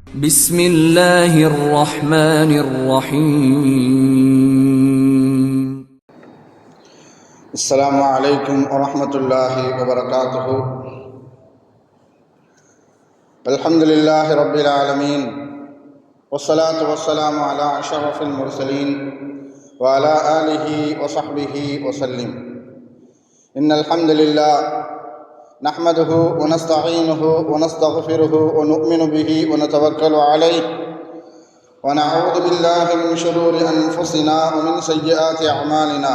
بسم الله الرحمن الرحيم. السلام عليكم ورحمة الله وبركاته. الحمد لله رب العالمين، والصلاة والسلام على أشرف المرسلين وعلى آله وصحبه وسلم. إن الحمد لله نحمده ونستعينه ونستغفره ونؤمن به ونتوكل عليه، ونعوذ بالله من شرور أنفسنا ومن سيئات أعمالنا.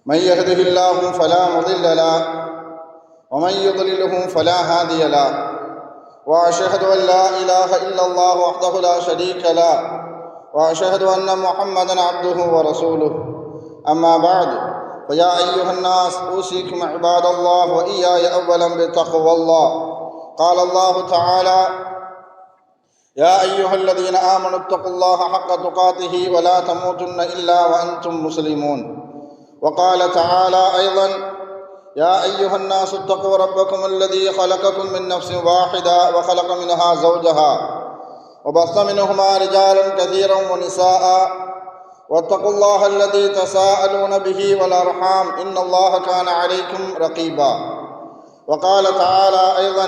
من يهده الله فلا مضل له ومن يضلله فلا هادي له، وأشهد أن لا إله إلا الله وحده لا شريك له، وأشهد أن محمدا عبده ورسوله. أما بعد، فيا أيها الناس أوصيكم عباد الله وإياي أولا بتقوى الله. قال الله تعالى: يا أيها الذين آمنوا اتقوا الله حق تقاته ولا تموتن إلا وأنتم مسلمون. وقال تعالى أيضا: يا أيها الناس اتقوا ربكم الذي خلقكم من نفس واحدة وخلق منها زوجها وبث منهما رجالا كثيرا ونساء، واتقوا الله الذي تساءلون به والأرحام إن الله كان عليكم رقيبا. وقال تعالى أيضا: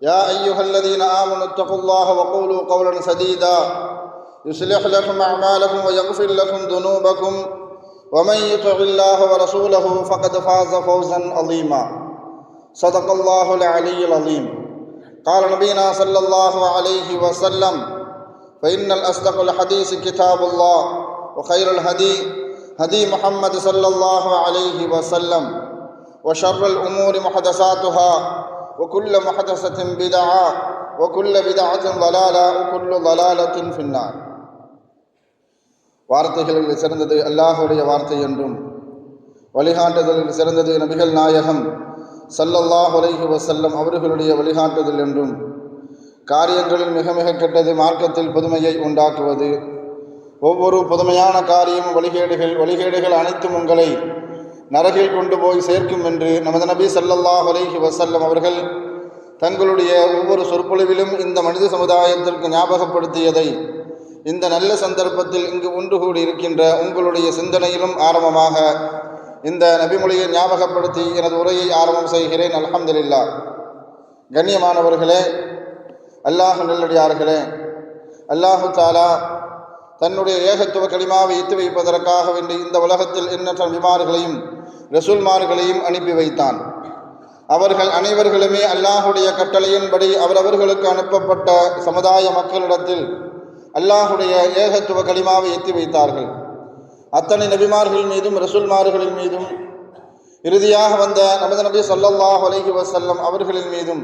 يا أيها الذين آمنوا اتقوا الله وقولوا قولا سديدا يصلح لكم أعمالكم ويغفر لكم ذنوبكم، ومن يطع الله ورسوله فقد فاز فوزا عظيما. صدق الله العلي العظيم. قال نبينا صلى الله عليه وسلم: فإن الأصدق الحديث كتاب الله، وخير الهدي هدي محمد صلى الله عليه وسلم، وشر الأمور محدثاتها، وكل محدثة بدعة، وكل بدعة ضلالة، وكل ضلالة في النار. வார்த்தைகளில் சிறந்தது அல்லாஹுடைய வார்த்தை என்றும், வழிகாட்டுதலில் சிறந்தது நபிகள் நாயகம் ஸல்லல்லாஹு அலைஹி வஸல்லம் அவர்களுடைய வழிகாட்டுதல் என்றும், காரியங்களில் மிக மிக கெட்டது மார்க்கத்தில் புதுமையை உண்டாக்குவது, ஒவ்வொரு புதுமையான காரியம் வழிகேடுகள் அனைத்தும் உங்களை நரகில் கொண்டு போய் சேர்க்கும் என்று நமது நபி ஸல்லல்லாஹு அலைஹி வஸல்லம் அவர்கள் தங்களுடைய ஒவ்வொரு சொற்பொழிவிலும் இந்த மனித சமுதாயத்திற்கு ஞாபகப்படுத்தியதை இந்த நல்ல சந்தர்ப்பத்தில் இங்கு ஒன்று கூடி இருக்கின்ற உங்களுடைய சிந்தனையிலும் ஆரம்பமாக இந்த நபிமொழியை ஞாபகப்படுத்தி எனது உரையை ஆரம்பம் செய்கிறேன். அல்ஹம்துலில்லாஹ். கண்ணியமானவர்களே, அல்லாஹ் நல்லடியார்களே, அல்லாஹு தாலா தன்னுடைய ஏகத்துவ கலிமாவை எத்தி வைப்பதற்காக வேண்டி இந்த உலகத்தில் எண்ணற்ற நபிமார்களையும் ரசூல்மார்களையும் அனுப்பி வைத்தான். அவர்கள் அனைவர்களுமே அல்லாஹுடைய கட்டளையின்படி அவரவர்களுக்கு அனுப்பப்பட்ட சமுதாய மக்களிடத்தில் அல்லாஹுடைய ஏகத்துவ கலிமாவை எத்தி வைத்தார்கள். அத்தனை நபிமார்கள் மீதும் ரசூல்மார்களின் மீதும் இறுதியாக வந்த நமது நபி ஸல்லல்லாஹு அலைஹி வஸல்லம் அவர்களின் மீதும்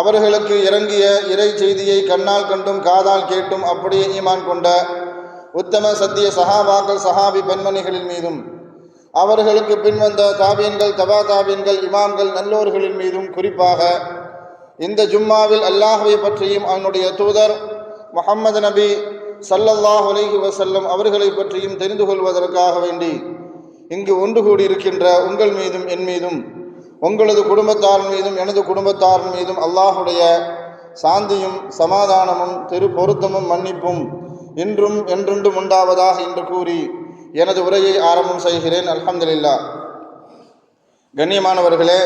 அவர்களுக்கு இறங்கிய இறை செய்தியை கண்ணால் கண்டும் காதால் கேட்டும் அப்படியே ஈமான் கொண்ட உத்தம சத்திய சஹாபாக்கள் சஹாபி பெண்மணிகளின் மீதும் அவர்களுக்கு பின்வந்த தாபீன்கள் தபா தாபீன்கள் இமாம்கள் நல்லோர்களின் மீதும் குறிப்பாக இந்த ஜும்மாவில் அல்லாஹ்வை பற்றியும் அவனுடைய தூதர் முஹம்மது நபி ஸல்லல்லாஹு அலைஹி வஸல்லம் அவர்களை பற்றியும் தெரிந்து கொள்வதற்காக வேண்டி இங்கு ஒன்று கூடியிருக்கின்ற உங்கள் மீதும் என் மீதும் உங்களது குடும்பத்தாரின் மீதும் எனது குடும்பத்தாரின் மீதும் அல்லாஹுடைய சாந்தியும் சமாதானமும் பொருத்தமும் மன்னிப்பும் இன்றும் என்றென்றும் உண்டாவதாக என்று கூறி எனது உரையை ஆரம்பம் செய்கிறேன். அல்ஹம்துலில்லாஹ். கண்ணியமானவர்களே,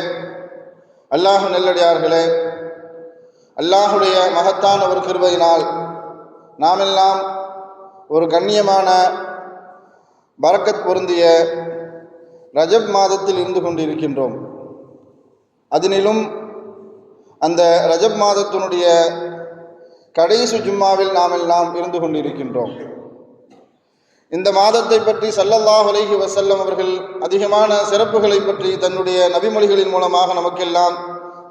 அல்லாஹ் நல்லடியார்களே, அல்லாஹுடைய மகத்தான ஒரு கிருபையினால் நாமெல்லாம் ஒரு கண்ணியமான பரக்கத் பொருந்திய ரஜப் மாதத்தில் இருந்து கொண்டிருக்கின்றோம். அதனிலும் அந்த ரஜப் மாதத்தினுடைய கடைசி ஜும்மாவில் நாமெல்லாம் இருந்து கொண்டிருக்கின்றோம். இந்த மாதத்தை பற்றி ஸல்லல்லாஹு அலைஹி வஸல்லம் அவர்கள் அதிகமான சிறப்புகளை பற்றி தன்னுடைய நபிமொழிகளின் மூலமாக நமக்கெல்லாம்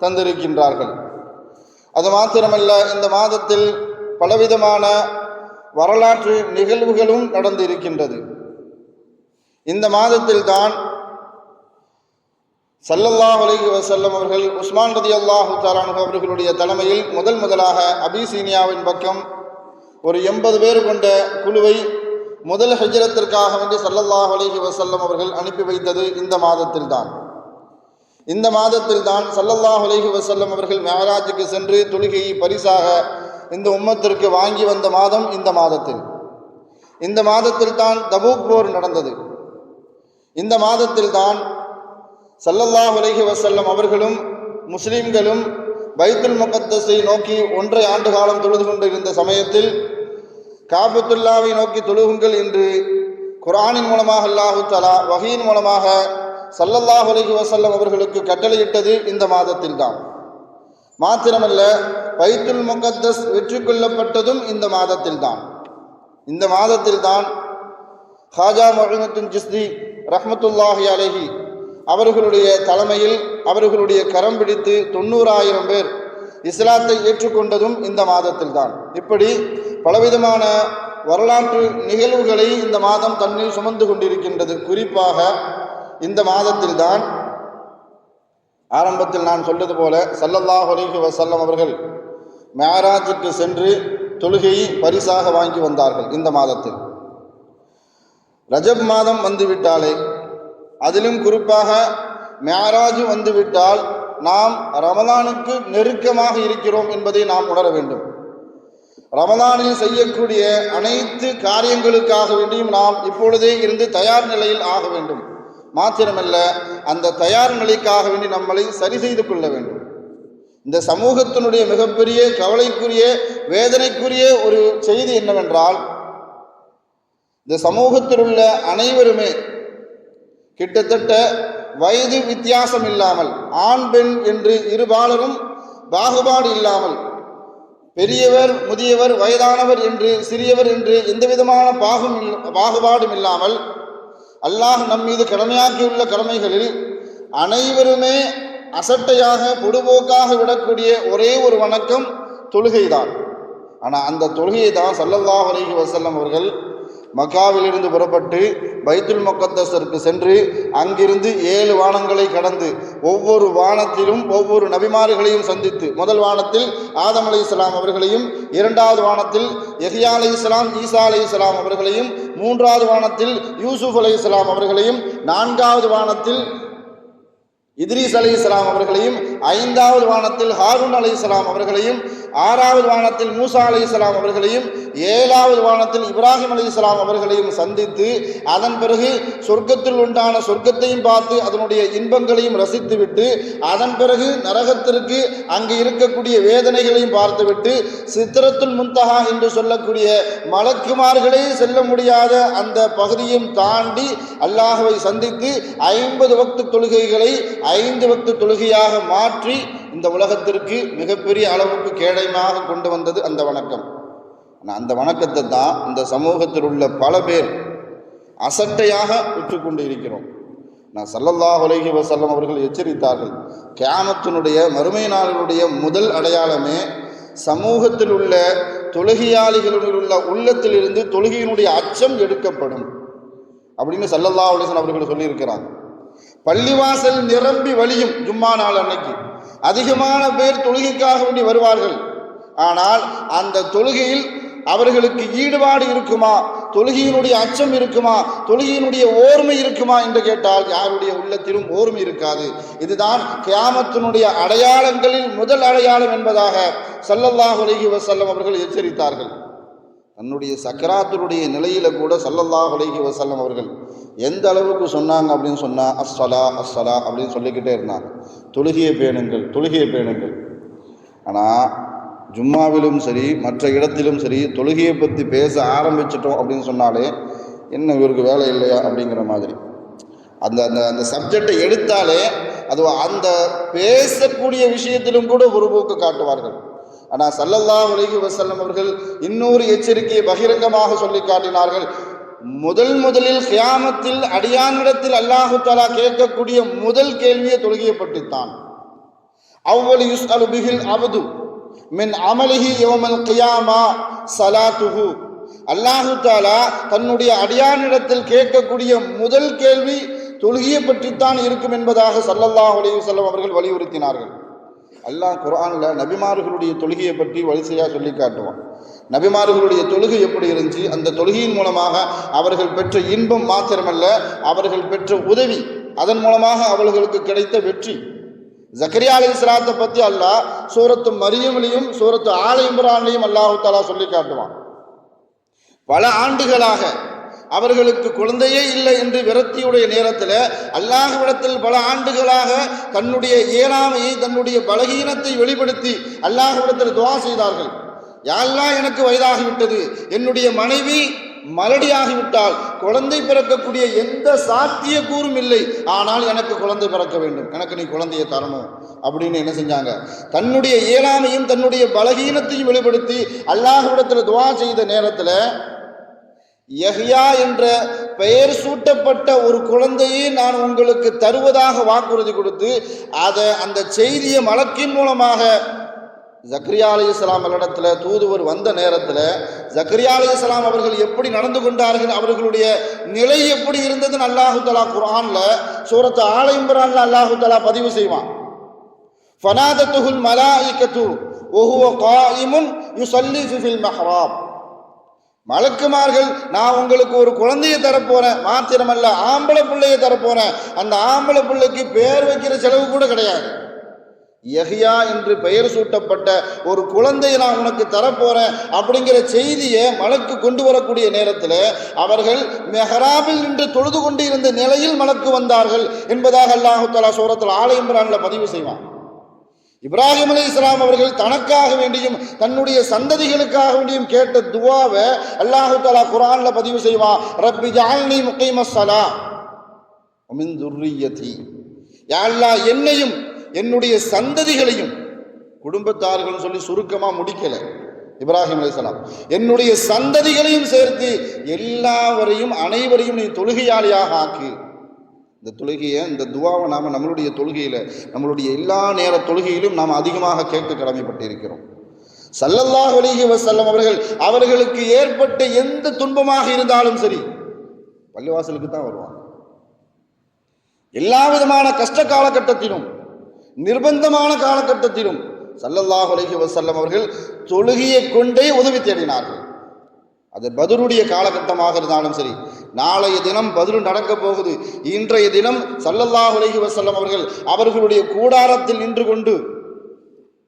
தந்திருக்கின்றார்கள். அது மாத்திரமல்ல, இந்த மாதத்தில் பலவிதமான வரலாற்று நிகழ்வுகளும் நடந்திருக்கின்றது. இந்த மாதத்தில் தான் ஸல்லல்லாஹு அலைஹி வஸல்லம் அவர்கள் உஸ்மான் ரலியல்லாஹு தஆலா அன்ஹு அவர்களுடைய தலைமையில் முதலாக அபிசீனியாவின் பக்கம் ஒரு 80 பேர் கொண்ட குழுவை முதல் ஹிஜ்ரத்திற்காக வேண்டி ஸல்லல்லாஹு அலைஹி வஸல்லம் அவர்கள் அனுப்பி வைத்தது இந்த மாதத்தில் தான். இந்த மாதத்தில் தான் ஸல்லல்லாஹு அலைஹி வஸல்லம் அவர்கள் மிஅராஜுக்கு சென்று தொழுகையை பரிசாக இந்த உம்மத்திற்கு வாங்கி வந்த மாதம் இந்த மாதத்தில் தான் தபூக் போர் நடந்தது. இந்த மாதத்தில் தான் ஸல்லல்லாஹு அலைஹி வஸல்லம் அவர்களும் முஸ்லிம்களும் பைத்துல் முகத்தஸை நோக்கி 1.5 ஆண்டு காலம் தொழுது கொண்டிருந்த சமயத்தில் காபத்துல்லாவை நோக்கி தொழுகுங்கள் என்று குர்ஆனின் மூலமாக அல்லாஹு தஆலா வஹீயின் மூலமாக ஸல்லல்லாஹு அலைஹி வஸல்லம் அவர்களுக்கு கட்டளையிட்டது இந்த மாதத்தில் தான். மாத்திரமல்ல, பைத்துல் முகத்தஸ் வெற்றி கொள்ளப்பட்டதும் இந்த மாதத்தில் தான். இந்த மாதத்தில் தான் ஹாஜா முஹினுத்தீன் சிஸ்தி ரஹ்மத்துல்லாஹி அலைஹி அவர்களுடைய தலைமையில் அவர்களுடைய கரம் பிடித்து 90,000 பேர் இஸ்லாத்தை ஏற்றுக்கொண்டதும் இந்த மாதத்தில் தான். இப்படி பலவிதமான வரலாற்று நிகழ்வுகளை இந்த மாதம் தன்னில் சுமந்து கொண்டிருக்கின்றது. குறிப்பாக இந்த மாதத்தில் தான் ஆரம்பத்தில் நான் சொல்வது போல ஸல்லல்லாஹு அலைஹி வஸல்லம் அவர்கள் மிஅராஜுக்கு சென்று தொழுகையை பரிசாக வாங்கி வந்தார்கள். இந்த மாதத்தில் ரஜப் மாதம் வந்துவிட்டாலே, அதிலும் குறிப்பாக மிஅராஜ் வந்துவிட்டால் நாம் ரமலானுக்கு நெருக்கமாக இருக்கிறோம் என்பதை நாம் உணர வேண்டும். ரமலானில் செய்யக்கூடிய அனைத்து காரியங்களுக்காக வேண்டியும் நாம் இப்பொழுதே இருந்து தயார் நிலையில் ஆக வேண்டும். மாத்திரமல்ல, அந்த தயார் நிலைக்காக வேண்டி நம்மளை சரி செய்து கொள்ள வேண்டும். இந்த சமூகத்தினுடைய மிகப்பெரிய கவலைக்குரிய வேதனைக்குரிய ஒரு செய்தி என்னவென்றால், இந்த சமூகத்தில் உள்ள அனைவருமே கிட்டத்தட்ட வயது வித்தியாசம் இல்லாமல், ஆண் பெண் என்று இருபாலரும் பாகுபாடு இல்லாமல், பெரியவர் முதியவர் வயதானவர் என்று சிறியவர் என்று எந்தவிதமான பாகுபாடும் இல்லாமல் அல்லாஹ் நம் மீது கடமையாக்கியுள்ள கடமைகளில் அனைவருமே அசட்டையாக பொடுபோக்காக விடக்கூடிய ஒரே ஒரு வணக்கம் தொழுகைதான். ஆனால் அந்த தொழுகையை தான் ஸல்லல்லாஹு அலைஹி வஸல்லம் அவர்கள் மக்காவிலிருந்து புறப்பட்டு பைத்துல் முகத்தஸிற்கு சென்று அங்கிருந்து 7 வானங்களை கடந்து ஒவ்வொரு வானத்திலும் ஒவ்வொரு நபிமார்களையும் சந்தித்து, முதல் வானத்தில் ஆதம் அலைஹிஸ்ஸலாம் அவர்களையும், 2வது வானத்தில் யஹ்யா அலைஹிஸ்ஸலாம் ஈசா அலைஹிஸ்ஸலாம் அவர்களையும், 3வது வானத்தில் யூசுப் அலைஹிஸ்ஸலாம் அவர்களையும், 4வது வானத்தில் இத்ரீஸ் அலைஹிஸ்ஸலாம் அவர்களையும், 5வது வானத்தில் ஹாரூன் அலைஹிஸ்ஸலாம் அவர்களையும், 6வது வானத்தில் மூசா அலைஹிஸ்ஸலாம் அவர்களையும், 7வது வானத்தில் இப்ராஹிம் அலைஹிஸ்ஸலாம் அவர்களையும் சந்தித்து, அதன் பிறகு சொர்க்கத்தில் உண்டான சொர்க்கத்தையும் பார்த்து அதனுடைய இன்பங்களையும் ரசித்துவிட்டு, அதன் பிறகு நரகத்திற்கு அங்கு இருக்கக்கூடிய வேதனைகளையும் பார்த்துவிட்டு, சித்ரத்துல் முன்தஹா என்று சொல்லக்கூடிய மலக்குமார்களே செல்ல முடியாத அந்த பகுதியும் தாண்டி அல்லாஹ்வை சந்தித்து 50 வக்து தொழுகைகளை 5 வக்து தொழுகையாக மாற்றி இந்த உலகத்திற்கு மிகப்பெரிய அளவுக்கு கேடயமாக கொண்டு வந்தது அந்த வணக்கம். அந்த வணக்கத்தை தான் இந்த சமூகத்தில் உள்ள பல பேர் அசட்டையாக விற்றுக்கொண்டு இருக்கிறோம். நான் ஸல்லல்லாஹு அலைஹி வஸல்லம் அவர்கள் எச்சரித்தார்கள், கியாமத்தினுடைய மறுமை நாளினுடைய முதல் அடையாளமே சமூகத்தில் உள்ள தொழுகையாளிகளுடைய உள்ள உள்ளத்திலிருந்து தொழுகையினுடைய அச்சம் எடுக்கப்படும் அப்படின்னு ஸல்லல்லாஹு அலைஹி வஸல்லம் அவர்கள் சொல்லியிருக்கிறாங்க. பள்ளிவாசல் நிரம்பி வழியும் ஜும்மா நாள் அன்னைக்கு அதிகமான பேர் தொழுகைக்காக வேண்டி வருவார்கள். ஆனால் அந்த தொழுகையில் அவர்களுக்கு ஈடுபாடு இருக்குமா, தொழுகையினுடைய அச்சம் இருக்குமா, தொழுகையினுடைய ஓர்மை இருக்குமா என்று கேட்டால் யாருடைய உள்ளத்திலும் ஓர்மை இருக்காது. இதுதான் கியாமத்தினுடைய அடையாளங்களில் முதல் அடையாளம் என்பதாக ஸல்லல்லாஹு அலைஹி வஸல்லம் அவர்கள் எச்சரித்தார்கள். தன்னுடைய சக்கராத்துடைய நிலையில கூட ஸல்லல்லாஹு அலைஹி வஸல்லம் அவர்கள் எந்த அளவுக்கு சொன்னாங்க அப்படின்னு சொன்னால், அஸ்ஸலா அஸ்ஸலா அப்படின்னு சொல்லிக்கிட்டே இருந்தாங்க, தொழுகையை பேணுங்கள் தொழுகையை பேணுங்கள். ஆனால் ஜும்மாவிலும் சரி மற்ற இடத்திலும் சரி தொழுகையை பற்றி பேச ஆரம்பிச்சிட்டோம் அப்படின்னு சொன்னாலே என்ன இவருக்கு வேலை இல்லையா அப்படிங்கிற மாதிரி அந்த அந்த அந்த சப்ஜெக்டை எடுத்தாலே அது அந்த பேசக்கூடிய விஷயத்திலும் கூட ஒரு போக்கு காட்டுவார்கள். ஆனால் ஸல்லல்லாஹு அலைஹி வஸல்லம் அவர்கள் இன்னொரு எச்சரிக்கையை பகிரங்கமாக சொல்லி காட்டினார்கள். முதலில் கியாமத்தில் அடியானிடத்தில் அல்லாஹு தஆலா கேட்கக்கூடிய முதல் கேள்வியை தொழுகையை பற்றித்தான். அவ்வளு யுஸ்அலு பிஹில் அப்து மின் அமலிஹி யௌமல் கியாமா ஸலாத்துஹு. அல்லாஹு தஆலா தன்னுடைய அடியானிடத்தில் கேட்கக்கூடிய முதல் கேள்வி தொழுகையை பற்றித்தான் இருக்கும் என்பதாக ஸல்லல்லாஹு அலைஹி வஸல்லம் அவர்கள் வலியுறுத்தினார்கள். அல்லாஹ் குர்ஆன்ல நபிமார்களுடைய தொழுகையை பற்றி வரிசையாக சொல்லி காட்டுவான். நபிமார்களுடைய தொழுகை எப்படி இருந்துச்சு, அந்த தொழுகையின் மூலமாக அவர்கள் பெற்ற இன்பம் மாத்திரமல்ல, அவர்கள் பெற்ற உதவி, அதன் மூலமாக அவர்களுக்கு கிடைத்த வெற்றி, ஜக்கரியா அலைஹிஸ்ஸலாத்தை பற்றி அல்லாஹ் சூரத்து மரியம்லையும் சூரத்து ஆல இம்ரான்லையும் அல்லாஹு தஆலா சொல்லி காட்டுவான். பல ஆண்டுகளாக அவர்களுக்கு குழந்தையே இல்லை என்று விரக்தியுடைய நேரத்தில் அல்லாஹ்விடத்தில் பல ஆண்டுகளாக தன்னுடைய இயலாமையை தன்னுடைய பலகீனத்தை வெளிப்படுத்தி அல்லாஹ்விடத்தில் துஆ செய்தார்கள். யா அல்லாஹ், எனக்கு வயதாகிவிட்டது, என்னுடைய மனைவி மலடியாகிவிட்டால் குழந்தை பிறக்கக்கூடிய எந்த சாத்தியக்கூறும் இல்லை, ஆனால் எனக்கு குழந்தை பிறக்க வேண்டும், எனக்கு நீ குழந்தையை தரணும் அப்படின்னு என்ன செஞ்சாங்க? தன்னுடைய இயலாமையும் தன்னுடைய பலகீனத்தையும் வெளிப்படுத்தி அல்லாஹ்விடத்தில் துஆ செய்த நேரத்தில் யஹ்யா என்ற பெயர் சூட்டப்பட்ட ஒரு குழந்தையை நான் உங்களுக்கு தருவதாக வாக்குறுதி கொடுத்து அந்த செய்தியை மலக்கின் மூலமாக ஜக்கரியா அலைஹிஸ்ஸலாம் இடத்துல தூதுவர் வந்த நேரத்தில் ஜக்கரியா அலைஹிஸ்ஸலாம் அவர்கள் எப்படி நடந்து கொண்டார்கள், அவர்களுடைய நிலை எப்படி இருந்ததுன்னு அல்லாஹு தஆலா குர்ஆன்ல சூரத்து ஆல இம்ரான்ல அல்லாஹு தஆலா பதிவு செய்வான். ஃபனாதத்துஹுல் மலாயிகத்து வஹுவ காயிமுன் யுஸல்லி ஃபில் மஹ்ராப். மலக்குமார்கள், நான் உங்களுக்கு ஒரு குழந்தையை தரப்போறேன், மாத்திரமல்ல ஆம்பளை பிள்ளையை தரப்போறேன், அந்த ஆம்பளை பிள்ளைக்கு பேர் வைக்கிற செலவு கூட கிடையாது, யஹ்யா என்று பெயர் சூட்டப்பட்ட ஒரு குழந்தையை நான் உனக்கு தரப்போறேன் அப்படிங்கிற செய்தியை மலக்கு கொண்டு வரக்கூடிய நேரத்தில் அவர்கள் மெஹராபில் நின்று தொழுது கொண்டு இருந்த நிலையில் மலக்கு வந்தார்கள் என்பதாக அல்லாஹு தஆலா சூரத்துல் ஆல இம்ரான்ல பதிவு செய்வான். இப்ராஹிம் அலைஹிஸ்ஸலாம் அவர்கள் தனக்காக வேண்டியும் தன்னுடைய சந்ததிகளுக்காக வேண்டியும் கேட்ட துஆவை அல்லாஹு தஆலா குர்ஆன்ல பதிவு செய்வான். ரப்பி ஜஅல்னி முகீமஸ்ஸலா வ மின் ذُرِّيَّتِي. யா அல்லாஹ், என்னையும் என்னுடைய சந்ததிகளையும், குடும்பத்தார்கள் சொல்லி சுருக்கமா முடிக்கல இப்ராஹிம் அலைஹிஸ்ஸலாம், என்னுடைய சந்ததிகளையும் சேர்த்து எல்லாவரையும் அனைவரையும் நீ தொழுகையாளியாக ஆக்கு. இந்த தொழுகையை, இந்த துஆவை நாம நம்மளுடைய தொழுகையில, நம்மளுடைய எல்லா நேர தொழுகையிலும் நாம் அதிகமாக கேட்க கடமைப்பட்டு இருக்கிறோம். ஸல்லல்லாஹு அலைஹி வஸல்லம் அவர்களுக்கு ஏற்பட்ட எந்த துன்பமாக இருந்தாலும் சரி பள்ளிவாசலுக்கு தான் வருவாங்க. எல்லா விதமான கஷ்ட காலகட்டத்திலும் நிர்பந்தமான காலகட்டத்திலும் ஸல்லல்லாஹு அலைஹி வஸல்லம் அவர்கள் தொழுகையை கொண்டே உதவி தேடினார்கள். அது பத்ருடைய காலகட்டமாக இருந்தாலும் சரி, நாளைய தினம் பத்ரு நடக்க போகுது, இன்றைய தினம் ஸல்லல்லாஹு அலைஹி வஸல்லம் அவர்களுடைய கூடாரத்தில் நின்று கொண்டு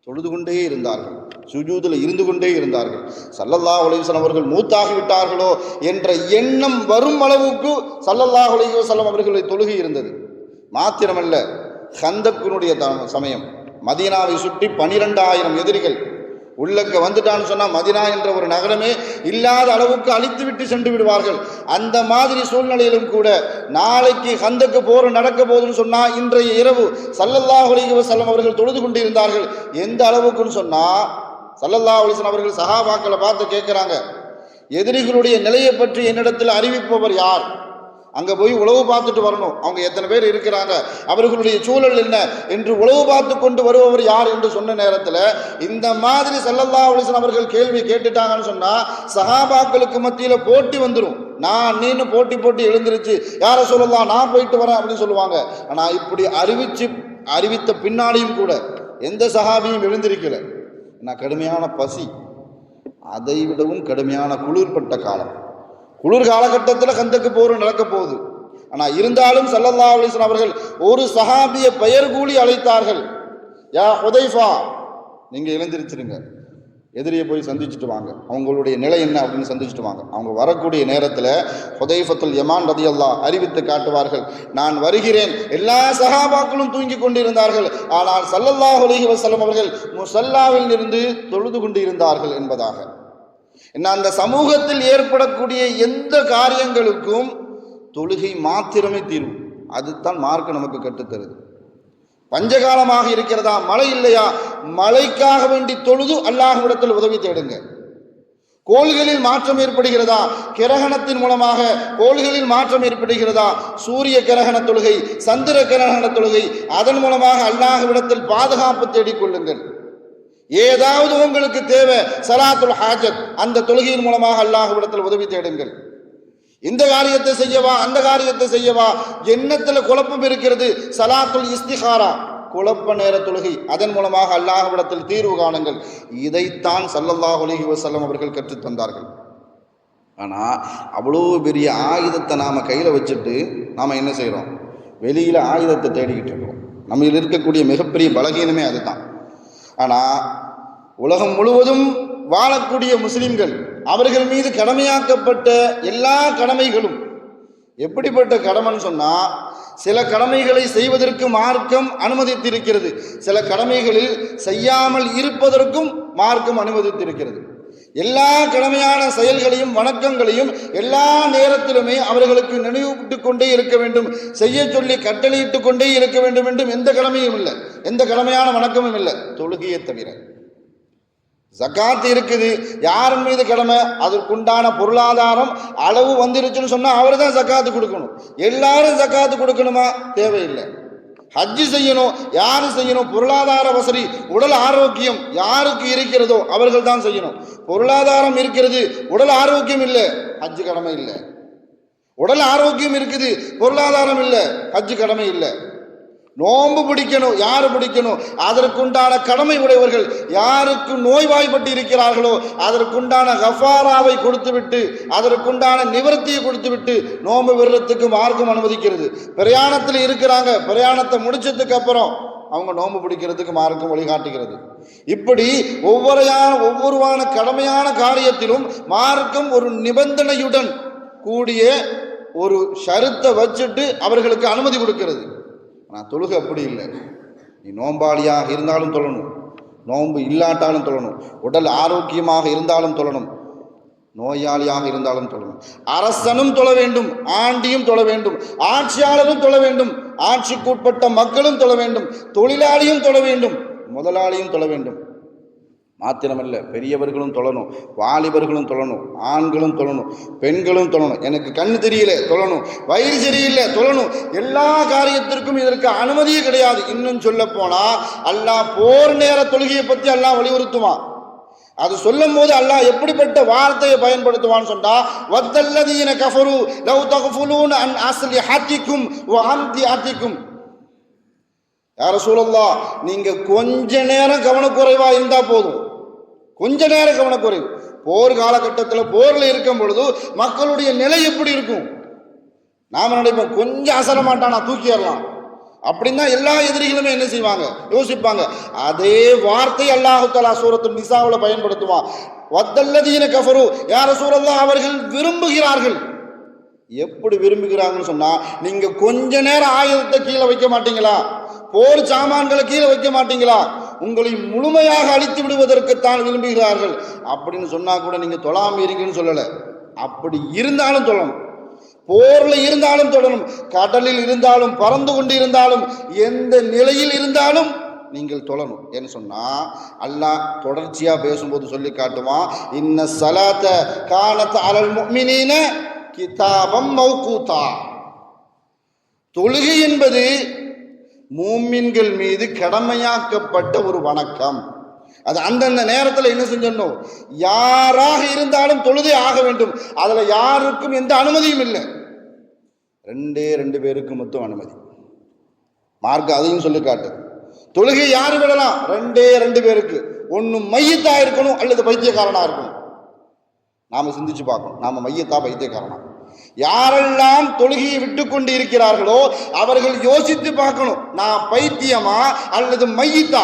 தொழுது கொண்டே இருந்தார்கள், சுஜூதில் இருந்து கொண்டே இருந்தார்கள். ஸல்லல்லாஹு அலைஹி வஸல்லம் அவர்கள் மூத்தாகிவிட்டார்களோ என்ற எண்ணம் வரும் அளவுக்கு ஸல்லல்லாஹு அலைஹி வஸல்லம் அவர்களுடைய தொழுகை இருந்தது. மாத்திரமல்ல, ஹந்தக்கினுடைய சமயம் மதீனாவை சுற்றி 12,000 எதிரிகள் உள்ளக்க வந்துட்டான்னு சொன்னால் மதீனா என்ற ஒரு நகரமே இல்லாத அளவுக்கு அழித்து விட்டு சென்று விடுவார்கள். அந்த மாதிரி சூழ்நிலையிலும் கூட நாளைக்கு ஹந்தக்கு போர் நடக்க போகுதுன்னு சொன்னால் இன்றைய இரவு ஸல்லல்லாஹு அலைஹி வஸல்லம் அவர்கள் தொழுது கொண்டு இருந்தார்கள். எந்த அளவுக்குன்னு சொன்னால் ஸல்லல்லாஹு அலைஹி வஸல்லம் அவர்கள் சஹாபாக்களை பார்த்து கேட்குறாங்க, எதிரிகளுடைய நிலையை பற்றி என்னிடத்தில் அறிவிப்பவர் யார்? அங்கே போய் உளவு பார்த்துட்டு வரணும், அவங்க எத்தனை பேர் இருக்கிறாங்க, அவர்களுடைய சூழல் என்ன என்று உளவு பார்த்து கொண்டு வருபவர் யார் என்று சொன்ன நேரத்தில் இந்த மாதிரி ஸல்லல்லாஹு அலைஹி வஸல்லம் அவர்கள் கேள்வி கேட்டுட்டாங்கன்னு சொன்னால் சஹாபாக்களுக்கு மத்தியில் போட்டி வந்துடும். நான் நீன்னு போட்டி எழுந்திருச்சு, யார சொல்லலாம், நான் போயிட்டு வரேன் அப்படின்னு சொல்லுவாங்க. ஆனால் இப்படி அறிவித்த பின்னாடியும் கூட எந்த சஹாபியும் எழுந்திருக்கல. நான் கடுமையான பசி, அதை விடவும் கடுமையான குளிர்பட்ட காலம், குளிர் காலகட்டத்தில் கந்தக்கு போர் நடக்க போகுது. ஆனால் இருந்தாலும் ஸல்லல்லாஹு அலைஹி வஸல்லம் அவர்கள் ஒரு சஹாபியை பெயர் கூலி அழைத்தார்கள். யா ஹுதைஃபா, நீங்க எழுந்திருச்சிருங்க, எதிரியை போய் சந்திச்சுட்டு வாங்க, அவங்களுடைய நிலை என்ன அப்படின்னு சந்திச்சுட்டு வாங்க. அவங்க வரக்கூடிய நேரத்தில் ஹுதைஃபத்துல் யமான் ரலியல்லாஹு அறிவித்து காட்டுவார்கள், நான் வருகிறேன். எல்லா சஹாபாக்களும் தூங்கி கொண்டிருந்தார்கள், ஆனால் ஸல்லல்லாஹு அலைஹி வஸல்லம் அவர்கள் முஸல்லாவில் இருந்து தொழுது கொண்டிருந்தார்கள் என்பதாக. அந்த சமூகத்தில் ஏற்படக்கூடிய எந்த காரியங்களுக்கும் தொழுகை மாத்திரமே தீர்வு. அதுதான் மார்க்க நமக்கு கற்றுத்தருது. பஞ்சகாலமாக இருக்கிறதா, மழை இல்லையா, மழைக்காக வேண்டி தொழுது அல்லாஹ்விடத்தில் உதவி தேடுங்க. கோள்களில் மாற்றம் ஏற்படுகிறதா, கிரகணத்தின் மூலமாக கோள்களில் மாற்றம் ஏற்படுகிறதா, சூரிய கிரகண தொழுகை, சந்திர கிரகண தொழுகை, அதன் மூலமாக அல்லாஹ்விடத்தில் பாதுகாப்பு தேடிக்கொள்ளுங்கள். ஏதாவது உங்களுக்கு தேவை, ஸலாத்துல் ஹாஜத், அந்த தொழுகையின் மூலமாக அல்லாஹ்விடத்தில் உதவி தேடுங்கள். இந்த காரியத்தை செய்யவா, அந்த காரியத்தை செய்யவா, எண்ணத்தில் குழப்பம் இருக்கிறது, ஸலாத்துல் இஸ்திகாரா, குழப்ப நேர தொழுகை, அதன் மூலமாக அல்லாஹ்விடத்தில் தீர்வு காணுங்கள். இதைத்தான் ஸல்லல்லாஹு அலைஹி வஸல்லம் அவர்கள் கற்றுத்தந்தார்கள். ஆனால் அவ்வளோ பெரிய ஆயுதத்தை நாம் கையில் வச்சுட்டு நாம் என்ன செய்கிறோம்? வெளியில் ஆயுதத்தை தேடிக்கிட்டு இருக்கிறோம். நம்ம இருக்கக்கூடிய மிகப்பெரிய பலகீனமே அதுதான். ஆனால் உலகம் முழுவதும் வாழக்கூடிய முஸ்லிம்கள் அவர்கள் மீது கடமையாக்கப்பட்ட எல்லா கடமைகளும் எப்படிப்பட்ட கடமைன்னு சொன்னால், சில கடமைகளை செய்வதற்கு மார்க்கம் அனுமதித்திருக்கிறது, சில கடமைகளில் செய்யாமல் இருப்பதற்கும் மார்க்கம் அனுமதித்திருக்கிறது. எல்லா கடமையான செயல்களையும் வணக்கங்களையும் எல்லா நேரத்திலுமே அவர்களுக்கு நினைவூட்டு கொண்டே இருக்க வேண்டும், செய்ய சொல்லி கட்டளையிட்டு கொண்டே இருக்க வேண்டும் என்றும் எந்த கடமையும் இல்லை, எந்த கடமையான வணக்கமும் இல்லை, தொழுகையை தவிர. ஜக்காத் இருக்குது, யார் மீது கடமை? அதற்குண்டான பொருளாதாரம் அளவு வந்துருச்சுன்னு சொன்னால் அவர் தான் ஜக்காத்து கொடுக்கணும். எல்லாரும் ஜக்காத்து கொடுக்கணுமா? தேவையில்லை. ஹஜ்ஜு செய்யணும், யாரு செய்யணும்? பொருளாதார வசதி, உடல் ஆரோக்கியம் யாருக்கு இருக்கிறதோ அவர்கள் தான் செய்யணும். பொருளாதாரம் இருக்கிறது, உடல் ஆரோக்கியம் இல்லை, ஹஜ்ஜு கடமை இல்லை. உடல் ஆரோக்கியம் இருக்குது, பொருளாதாரம் இல்லை, ஹஜ்ஜு கடமை இல்லை. நோன்பு பிடிக்கணும், யாரு பிடிக்கணும்? அதற்குண்டான கடமை உடையவர்கள். யாருக்கு நோய்வாய்ப்பட்டு இருக்கிறார்களோ அதற்குண்டான கஃபாராவை கொடுத்துவிட்டு, அதற்குண்டான நிவர்த்தியை கொடுத்துவிட்டு நோன்பு விடுறதுக்கு மார்க்கம் அனுமதிக்கிறது. பிரயாணத்தில் இருக்கிறாங்க, பிரயாணத்தை முடிச்சதுக்கு அப்புறம் அவங்க நோன்பு பிடிக்கிறதுக்கு மார்க்கம் வழிகாட்டுகிறது. இப்படி ஒவ்வொருவான கடமையான காரியத்திலும் மார்க்கம் ஒரு நிபந்தனையுடன் கூடிய ஒரு ஷருத்தை வச்சுட்டு அவர்களுக்கு அனுமதி கொடுக்கிறது. ஆனால் தொழுகை அப்படி இல்லை. நீ நோம்பாளியாக இருந்தாலும் தொழணும், நோன்பு இல்லாட்டாலும் தொழணும், உடல் ஆரோக்கியமாக இருந்தாலும் தொழணும், நோயாளியாக இருந்தாலும் தொழணும். அரசனும் தொழ வேண்டும், ஆண்டியும் தொழ வேண்டும், ஆட்சியாளரும் தொழ வேண்டும், ஆட்சிக்குட்பட்ட மக்களும் தொழ வேண்டும், தொழிலாளியும் தொழ வேண்டும், முதலாளியும் தொழ வேண்டும். மாத்திரமல்ல, பெரியவர்களும் தொழணும், வாலிபர்களும் தொழணும், ஆண்களும் தொழணும், பெண்களும் தொழணும். எனக்கு கண்ணு தெரியல தொழணும், வயிறு சரியில்லை தொழணும். எல்லா காரியத்திற்கும் இதற்கு அனுமதியே கிடையாது. இன்னும் சொல்ல போனா அல்லாஹ் போர் நேர தொழுகையை பற்றி அல்லாஹ் வலியுறுத்துவான். அது சொல்லும் போது அல்லாஹ் எப்படிப்பட்ட வார்த்தையை பயன்படுத்துவான்னு சொன்னா, வத்தல்லதீன கஃபரு லவ் தக்ஃபுலூன அன் அஸ்லிஹத்திக்கும் வ அம்திஅத்திக்கும். யா ரசூலல்லாஹ், நீங்க கொஞ்ச நேரம் கவனக்குறைவா இருந்தா போதும், கொஞ்ச நேரம் கவனக்குறைவு. போர் காலகட்டத்தில் போரில் இருக்கும் பொழுது மக்களுடைய நிலை எப்படி இருக்கும்? நாம நினைப்போம் கொஞ்சம் அசர மாட்டானா தூக்கிடலாம் அப்படின்னா எல்லா எதிரிகளுமே என்ன செய்வாங்க? யோசிப்பாங்க. அதே வார்த்தை அல்லாஹு தஆலா சூரத்துல் நிசாவுல பயன்படுத்துவான். வத்தல்லதீன கஃபரு, யா ரசூலல்லாஹ், அவர்கள் விரும்புகிறார்கள். எப்படி விரும்புகிறாங்கன்னு சொன்னா, நீங்க கொஞ்ச நேரம் ஆயுதத்தை கீழே வைக்க மாட்டீங்களா? போர் சாமான்களை கீழே வைக்க மாட்டீங்களா? உங்களை முழுமையாக அழித்து விடுவதற்குத்தான் விரும்புகிறார்கள் அப்படின்னு சொன்னா கூட நீங்க தொழாம இருங்கன்னு சொல்லல. அப்படி இருந்தாலும் தொழணும், போர்ல இருந்தாலும் தொழணும், கடலில் இருந்தாலும், பறந்து கொண்டு இருந்தாலும், எந்த நிலையில் இருந்தாலும் நீங்கள் தொழணும். ஏன்னு சொன்னா அல்லாஹ் தொடர்ச்சியா பேசும்போது சொல்லி காட்டுவான், இன்ன ஸலாத்த கானத் அலல் முஃமினீன கிதாபம் மௌகூதா. தொழுகை என்பது மூமின்கள் மீது கடமையாக்கப்பட்ட ஒரு வணக்கம். அது அந்தந்த நேரத்தில் என்ன செஞ்சணும்? யாராக இருந்தாலும் தொழுதே ஆக வேண்டும். அதுல யாருக்கும் எந்த அனுமதியும் இல்லை. ரெண்டு பேருக்கு மட்டும் அனுமதி. மார்க்க அதையும் சொல்லி காட்டு. தொழுகை யாரு விடலாம்? ரெண்டு பேருக்கு. ஒன்னு மையத்தா இருக்கணும் அல்லது பைத்தியக்காரனா இருக்கணும். நாம சிந்திச்சு பார்க்கணும், நாம மையத்தா பைத்தியக்காரனா? யாரெல்லாம் தொழுகையை விட்டு கொண்டு இருக்கிறார்களோ அவர்கள் யோசித்து பார்க்கணும், நான் பைத்தியமா அல்லது மையித்தா?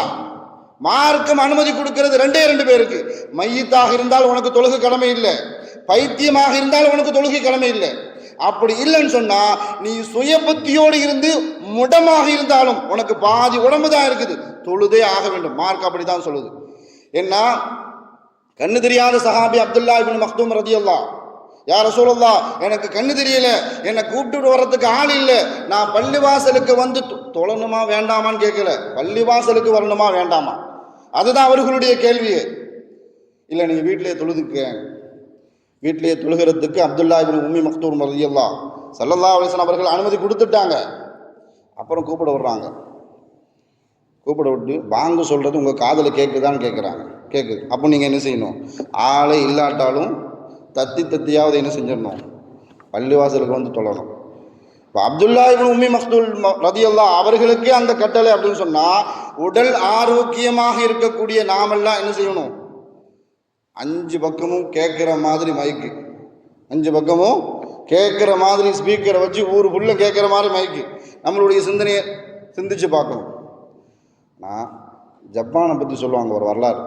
மார்க்கம் அனுமதி கொடுக்கிறது ரெண்டு பேருக்கு. மையித்தாக இருந்தால் உனக்கு தொழுகை கடமை இல்லை, பைத்தியமாக இருந்தால் உனக்கு தொழுகை கடமை இல்லை. அப்படி இல்லைன்னு சொன்னா நீ சுய புத்தியோடு இருந்து முடமாக இருந்தாலும் உனக்கு பாதி உடம்பு தான் இருக்குது, தொழுதே ஆக வேண்டும். மார்க் அப்படித்தான் சொல்லுது. என்ன, கண்ணு தெரியாத சஹாபி அப்துல்லா இப்னு மக்தூம் ரலியல்லாஹு, யா ரசூலல்லாஹ், எனக்கு கண்ணு தெரியல, என்னை கூப்பிட்டு வர்றதுக்கு ஆள் இல்லை, நான் பள்ளிவாசலுக்கு வந்து தொழணுமா வேண்டாமான்னு கேட்கல, பள்ளிவாசலுக்கு வரணுமா வேண்டாமா, அதுதான் அவர்களுடைய கேள்வியே. இல்லை, நீங்கள் வீட்டிலேயே தொழுதுக்க. வீட்டிலேயே தொழுகிறதுக்கு அப்துல்லா இப்னு உம்மி மக்தூம் ரலியல்லாஹு ஸல்லல்லாஹு அலைஹி வஸல்லம் அவர்கள் அனுமதி கொடுத்துட்டாங்க. அப்புறம் கூப்பிட வர்றாங்க. கூப்பிட விட்டு வாங்க சொல்கிறது உங்கள் காதில் கேட்குதான்னு கேட்குறாங்க. கேட்குது. அப்போ நீங்கள் என்ன செய்யணும்? ஆளே இல்லாட்டாலும் தத்தியாவது என்ன செஞ்சிடணும்? பள்ளிவாசலுக்கு வந்து தொழணும். இப்போ அப்துல்லா இப்னு உம்மி மக்தூம் ரலியல்லாஹு அவர்களுக்கே அந்த கட்டளை அப்படின்னு சொன்னால், உடல் ஆரோக்கியமாக இருக்கக்கூடிய நாமெல்லாம் என்ன செய்யணும்? 5 பக்கமும் கேட்குற மாதிரி மைக்கு, 5 பக்கமும் கேட்குற மாதிரி ஸ்பீக்கரை வச்சு ஊர் ஃபுல்லும் கேட்குற மாதிரி மைக்கு, நம்மளுடைய சிந்தனையை சிந்திச்சு பார்க்கணும். நான் ஜப்பானை பற்றி சொல்லுவாங்க ஒரு வரலாறு.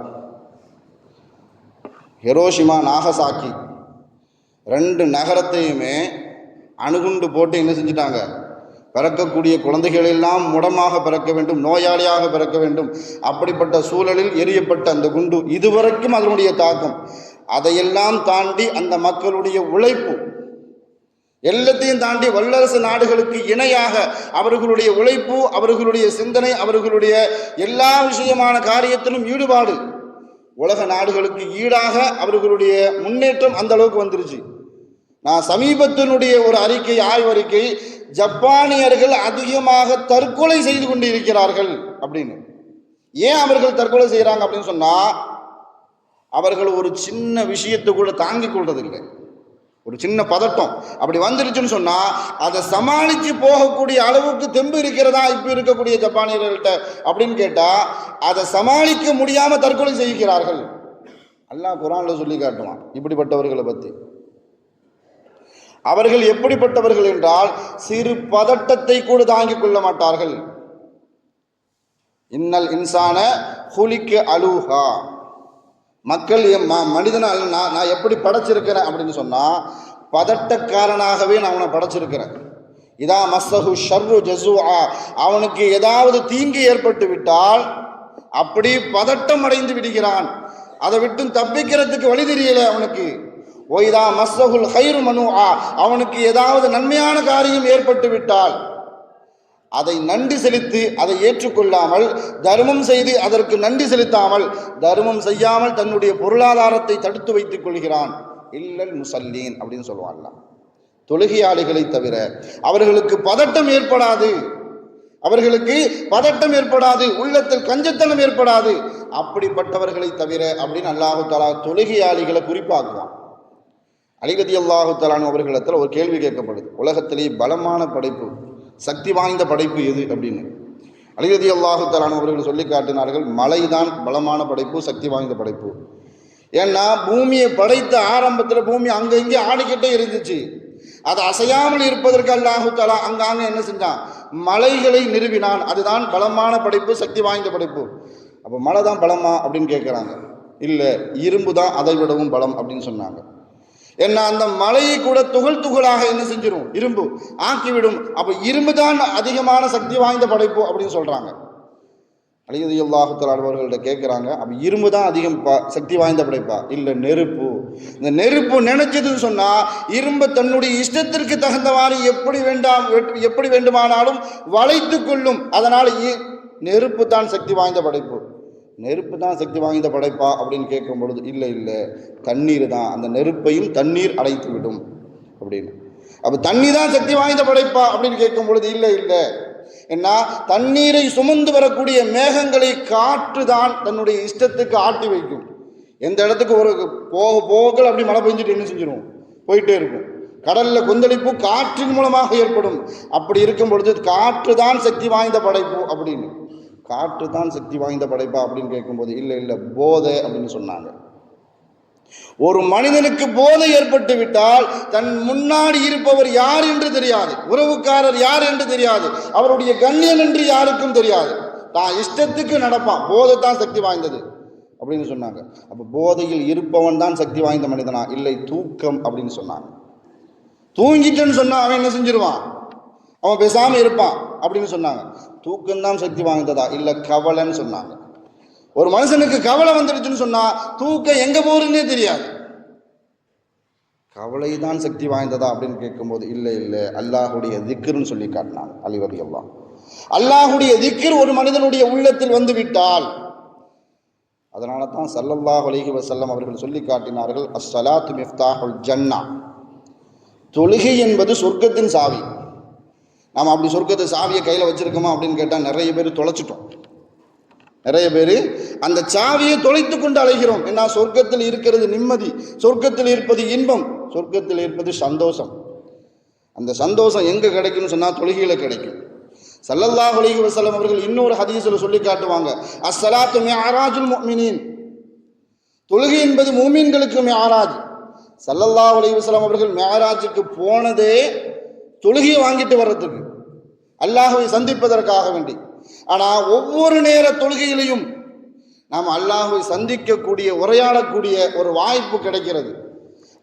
ஹிரோஷிமா நாகசாக்கி 2 நகரத்தையுமே அணுகுண்டு போட்டு என்ன செஞ்சிட்டாங்க, பிறக்கக்கூடிய குழந்தைகள் எல்லாம் முடமாக பிறக்க வேண்டும், நோயாளியாக பிறக்க வேண்டும். அப்படிப்பட்ட சூழலில் எரியப்பட்ட அந்த குண்டு இதுவரைக்கும் அதனுடைய தாக்கம், அதையெல்லாம் தாண்டி அந்த மக்களுடைய உழைப்பு, எல்லாத்தையும் தாண்டி வல்லரசு நாடுகளுக்கு இணையாக அவர்களுடைய உழைப்பு, அவர்களுடைய சிந்தனை, அவர்களுடைய எல்லா விஷயமான காரியத்திலும் ஈடுபாடு, உலக நாடுகளுக்கு ஈடாக அவர்களுடைய முன்னேற்றம் அந்த அளவுக்கு வந்துருச்சு. நான் சமீபத்தினுடைய ஒரு அறிக்கை, ஆய்வறிக்கை, ஜப்பானியர்கள் அதிகமாக தற்கொலை செய்து கொண்டு இருக்கிறார்கள் அப்படின்னு. ஏன் அவர்கள் தற்கொலை செய்கிறாங்க அப்படின்னு சொன்னா, அவர்கள் ஒரு சின்ன விஷயத்தை கூட தாங்கிக் கொள்றதில்லை. ஒரு சின்ன பதட்டம் அப்படி வந்துருச்சுன்னு சொன்னா அதை சமாளித்து போகக்கூடிய அளவுக்கு தெம்பு இருக்கிறதா இப்ப இருக்கக்கூடிய ஜப்பானியர்கள்ட்ட அப்படின்னு கேட்டா, அதை சமாளிக்க முடியாம தற்கொலை செய்கிறார்கள். அல்லாஹ் குர்ஆன்ல சொல்லி காட்டுவான் இப்படிப்பட்டவர்களை பத்தி. அவர்கள் எப்படிப்பட்டவர்கள் என்றால், சிறு பதட்டத்தை கூட தாங்கிக் கொள்ள மாட்டார்கள். இன்னல் இன்சான ஹுலிக்க அலூஹா, மக்கள் மனிதனால் நான் எப்படி படைச்சிருக்கிறேன் அப்படின்னு சொன்னா, பதட்டக்காரனாகவே நான் அவனை படைச்சிருக்கிறேன். இதா மஸ்ஸஹு ஷர்ரு ஜஸூஆ, அவனுக்கு ஏதாவது தீங்கு ஏற்பட்டு விட்டால் அப்படி பதட்டம் அடைந்து விடுகிறான், அதை விட்டு தப்பிக்கிறதுக்கு வழி தெரியல அவனுக்கு. ஒய்தா மஸ்ஸஹுல் ஹைரு மனுஆ, அவனுக்கு ஏதாவது நன்மையான காரியம் ஏற்பட்டு விட்டால் அதை நன்றி செலுத்தி அதை ஏற்றுக்கொள்ளாமல், தர்மம் செய்து அதற்கு நன்றி செலுத்தாமல், தர்மம் செய்யாமல் தன்னுடைய பொருளாதாரத்தை தடுத்து வைத்துக் கொள்கிறான். இல்லல் முசல்லீன் அப்படின்னு சொல்லுவாங்க. தொழுகையாளிகளை தவிர அவர்களுக்கு பதட்டம் ஏற்படாது, அவர்களுக்கு பதட்டம் ஏற்படாது, உள்ளத்தில் கஞ்சத்தனம் ஏற்படாது. அப்படிப்பட்டவர்களை தவிர அப்படின்னு அல்லாஹு தஆலா தொழுகையாளிகளை குறிப்பாக்குவான். அலி ரலியல்லாஹு தஆலா அவர்களிடத்தில் ஒரு கேள்வி கேட்கப்படுது, உலகத்திலேயே பலமான படைப்பு, சக்தி வாய்ந்த படைப்பு எது அப்படின்னு. அலி ரலியல்லாஹு தஆலா அவர்கள் சொல்லி காட்டினார்கள், மலைதான் பலமான படைப்பு, சக்தி வாய்ந்த படைப்பு. ஏன்னா பூமியை படைத்த ஆரம்பத்தில் பூமி அங்க இங்கே ஆடிக்கிட்டே இருந்துச்சு. அது அசையாமல் இருப்பதற்கு அல்லாஹு தஆலா அங்காங்க என்ன செஞ்சான், மலைகளை நிறுவினான். அதுதான் பலமான படைப்பு, சக்தி வாய்ந்த படைப்பு. அப்போ மலை தான் பலமா அப்படின்னு கேட்குறாங்க. இல்லை, இரும்பு தான் அதை விடவும் பலம் அப்படின்னு சொன்னாங்க. ஏன்னா அந்த மலையை கூட துகள் துகளாக என்ன செஞ்சிடும், இரும்பு ஆக்கிவிடும். அப்போ இரும்பு தான் அதிகமான சக்தி வாய்ந்த படைப்பு அப்படின்னு சொல்றாங்க. அலி ரலியல்லாஹு தஆலா அவர்கள்ட்ட கேட்குறாங்க, அப்போ இரும்பு தான் அதிகம் சக்தி வாய்ந்த படைப்பா? இல்லை, நெருப்பு. இந்த நெருப்பு நினைச்சதுன்னு சொன்னா இரும்பு தன்னுடைய இஷ்டத்திற்கு தகுந்தவாறு எப்படி வேண்டுமானாலும் வளைத்து கொள்ளும். அதனால நெருப்பு தான் சக்தி வாய்ந்த படைப்பு. நெருப்பு தான் சக்தி வாய்ந்த படைப்பா அப்படின்னு கேட்கும் பொழுது, இல்லை இல்லை, தண்ணீர் தான், அந்த நெருப்பையும் தண்ணீர் அடைத்து விடும் அப்படின்னு. அப்போ தண்ணி தான் சக்தி வாய்ந்த படைப்பா அப்படின்னு கேட்கும் பொழுது, இல்லை இல்லை, ஏன்னா தண்ணீரை சுமந்து வரக்கூடிய மேகங்களை காற்று தான் தன்னுடைய இஷ்டத்துக்கு ஆட்டி வைக்கும். எந்த இடத்துக்கு ஒரு போகல் அப்படி மழை பெஞ்சிட்டு என்ன செஞ்சிடும், போயிட்டே இருக்கும். கடல்ல கொந்தளிப்பு காற்றின் மூலமாக ஏற்படும். அப்படி இருக்கும் பொழுது காற்று தான் சக்தி வாய்ந்த படைப்பு அப்படின்னு. காற்று தான் சக்தி வாய்ந்த படைப்பா அப்படின்னு கேட்கும்போது, இல்லை இல்லை, போதை அப்படின்னு சொன்னாங்க. ஒரு மனிதனுக்கு போதை ஏற்பட்டு விட்டால் தன் முன்னாடி இருப்பவர் யார் என்று தெரியாது, உறவுக்காரர் யார் என்று தெரியாது, அவருடைய கண்ணியம் என்று யாருக்கும் தெரியாது, தான் இஷ்டத்துக்கு நடப்பான். போதை தான் சக்தி வாய்ந்தது அப்படின்னு சொன்னாங்க. அப்போ போதையில் இருப்பவன் தான் சக்தி வாய்ந்த மனிதனா? இல்லை, தூக்கம் அப்படின்னு சொன்னாங்க. தூங்கிட்டேன்னு சொன்னா அவன் என்ன செஞ்சிருவான், அவன் பேசாம இருப்பான் அப்படின்னு சொன்னாங்க. தூக்கம்தான் சக்தி வாய்ந்ததா? இல்லை, கவலைன்னு சொன்னாங்க. ஒரு மனுஷனுக்கு கவலை வந்துடுச்சுன்னு சொன்னா தூக்கம் எங்க போறதுன்னே தெரியாது. கவலை தான் சக்தி வாய்ந்ததா அப்படின்னு கேட்கும்போது, இல்லை இல்லை, அல்லாஹுடைய திக்ருன்னு சொல்லி காட்டினாங்க அலி ரலியல்லாஹு. அல்லாஹுடைய திக்ர் ஒரு மனிதனுடைய உள்ளத்தில் வந்து விட்டால், அதனால தான் ஸல்லல்லாஹு அலைஹி வஸல்லம் அவர்கள் சொல்லி காட்டினார்கள், அஸ்ஸலாத்து மிஃப்தாஹுல் ஜன்னா, தொழுகை என்பது சொர்க்கத்தின் சாவி. நாம் அப்படி சொர்க்கத்தை சாவியை கையில் வச்சிருக்கோமா அப்படின்னு கேட்டால் நிறைய பேர் தொலைச்சிட்டோம். நிறைய பேர் அந்த சாவியை தொலைத்து கொண்டு அலைகிறோம். ஏன்னா சொர்க்கத்தில் இருக்கிறது நிம்மதி, சொர்க்கத்தில் இருப்பது இன்பம், சொர்க்கத்தில் இருப்பது சந்தோஷம். அந்த சந்தோஷம் எங்கே கிடைக்கும்னு சொன்னால் தொழுகையில் கிடைக்கும். ஸல்லல்லாஹு அலைஹி வஸல்லம் அவர்கள் இன்னொரு ஹதீஸில் சொல்லி காட்டுவாங்க, அஸ்ஸலாத்து மிஅராஜுல் முஃமினீன், தொழுகை என்பது மூமின்களுக்கு மிஅராஜ். ஸல்லல்லாஹு அலைஹி வஸல்லம் அவர்கள் மிஅராஜுக்கு போனதே தொழுகையை வாங்கிட்டு வர்றதுக்கு, அல்லாஹ்வை சந்திப்பதற்காக வேண்டி. ஆனால் ஒவ்வொரு நேர தொழுகையிலையும் நாம் அல்லாஹ்வை சந்திக்கக்கூடிய உரையாடக்கூடிய ஒரு வாய்ப்பு கிடைக்கிறது.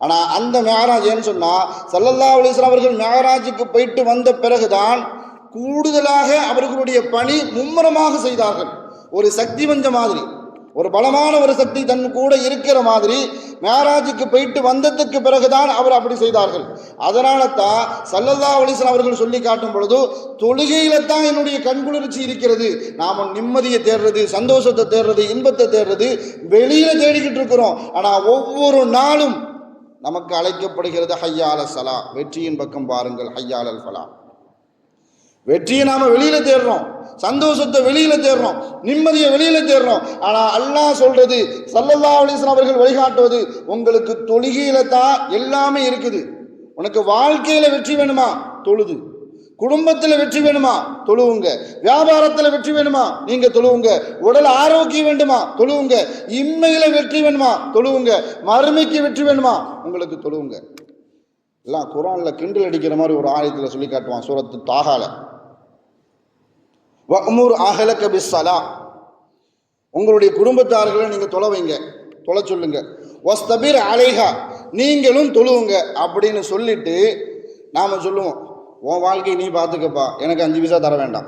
ஆனால் அந்த மேராஜ் ஏன்னு சொன்னால் ஸல்லல்லாஹு அலைஹி வஸல்லம் அவர்கள் மேராஜுக்கு போயிட்டு வந்த பிறகுதான் கூடுதலாக அவர்களுடைய பணி மும்முரமாக செய்தார்கள். ஒரு சக்தி வந்த மாதிரி, ஒரு பலமான ஒரு சக்தி தன் கூட இருக்கிற மாதிரி மேராஜுக்கு போயிட்டு வந்ததுக்கு பிறகுதான் அவர் அப்படி செய்தார்கள். அதனால தான் ஸல்லல்லாஹு அலைஹி வஸல்லம் அவர்கள் சொல்லி காட்டும் பொழுது, தொழுகையில தான் என்னுடைய கண்குளிர்ச்சி இருக்கிறது. நாம நிம்மதியை தேடுறது, சந்தோஷத்தை தேடுறது, இன்பத்தை தேடுறது வெளியில தேடிக்கிட்டு இருக்கிறோம். ஆனால் ஒவ்வொரு நாளும் நமக்கு அழைக்கப்படுகிறது ஹய்யா அலஸ் ஸலா, வெற்றியின் பக்கம் பாருங்கள், ஹய்யா அலல் ஃபலா. வெற்றியை நாம வெளியில தேடுறோம், சந்தோஷத்தை வெளியில தேடுறோம், நிம்மதியை வெளியில தேடுறோம். ஆனா அல்லாஹ் சொல்றது, ஸல்லல்லாஹு அலைஹி வஸல்லம் அவர்கள் வழிகாட்டுவது, உங்களுக்கு தொழுகையில தான் எல்லாமே இருக்குது. உனக்கு வாழ்க்கையில வெற்றி வேணுமா தொழுது, குடும்பத்தில் வெற்றி வேணுமா தொழுவுங்க, வியாபாரத்தில் வெற்றி வேணுமா நீங்க தொழுவுங்க, உடல் ஆரோக்கியம் வேண்டுமா தொழுவுங்க, இம்மையில வெற்றி வேணுமா தொழுவுங்க, மறுமைக்கு வெற்றி வேணுமா உங்களுக்கு தொழுவுங்க. எல்லாம் குர்ஆன்ல கிண்டல் அடிக்கிற மாதிரி ஒரு ஆயத்தில் சொல்லி காட்டுவான், சூரத்து தாஹால, வஅமுர் அஹ்லக பிஸ்ஸலா, உங்களுடைய குடும்பத்தார்களை நீங்க தொலை வைங்க, தொலை சொல்லுங்க, வஸ்தபிர் அலைஹா, நீங்களும் தொழுவுங்க அப்படின்னு சொல்லிட்டு நாம சொல்லுவோம், உன் வாழ்க்கையை நீ பார்த்துக்கப்பா, எனக்கு 5 பைசா தர வேண்டாம்,